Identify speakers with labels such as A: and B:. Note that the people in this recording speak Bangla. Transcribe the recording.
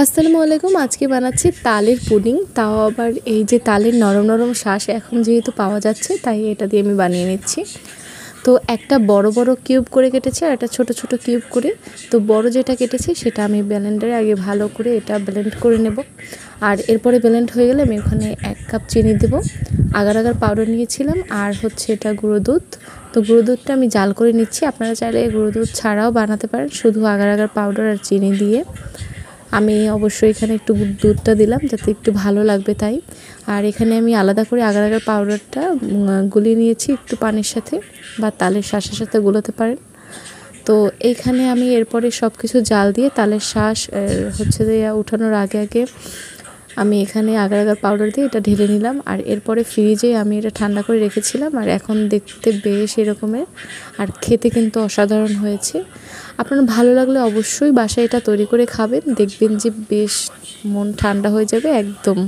A: আসসালামু আলাইকুম। আজকে বানাচ্ছি তালের পুডিং, তাও আবার এই যে তালের নরম নরম শাঁস এখন যেহেতু পাওয়া যাচ্ছে তাই এটা দিয়ে আমি বানিয়ে নিচ্ছি। তো একটা বড় বড় কিউব করে কেটেছি আর একটা ছোট ছোট কিউব করে। তো বড় যেটা কেটেছি সেটা আমি ব্লেন্ডারে আগে ভালো করে এটা ব্লেন্ড করে নেব। আর এরপরে ব্লেন্ড হয়ে গেলে আমি ওখানে 1 কাপ চিনি দেবো, আগার আগার পাউডার নিয়েছিলাম, আর হচ্ছে এটা গুঁড়ো দুধ। তো গুঁড়ো দুধটা আমি জাল করে নিচ্ছি, আপনারা চাইলে গুঁড়ো দুধ ছাড়াও বানাতে পারেন, শুধু আগার আগার পাউডার আর চিনি দিয়ে। আমি অবশ্যই এখানে একটু দুধটা দিলাম যাতে একটু ভালো লাগবে তাই। আর এখানে আমি আলাদা করে আগার আগার পাউডারটা গুলিয়ে নিয়েছি একটু পানির সাথে, বা তালের শাঁসের সাথে গুলোতে পারেন। তো এইখানে আমি এরপরে সব কিছু জাল দিয়ে তালের শাঁস হচ্ছে যে উঠানোর আগে আগে আমি এখানে আগার আগার পাউডার দিয়ে এটা ঢেলে নিলাম। আর এরপরে ফ্রিজে আমি এটা ঠান্ডা করে রেখেছিলাম, আর এখন দেখতে বেশ এরকমের, আর খেতে কিন্তু অসাধারণ হয়েছে। আপনার ভালো লাগলে অবশ্যই বাসায় এটা তৈরি করে খাবেন, দেখবেন যে বেশ মন ঠান্ডা হয়ে যাবে একদম।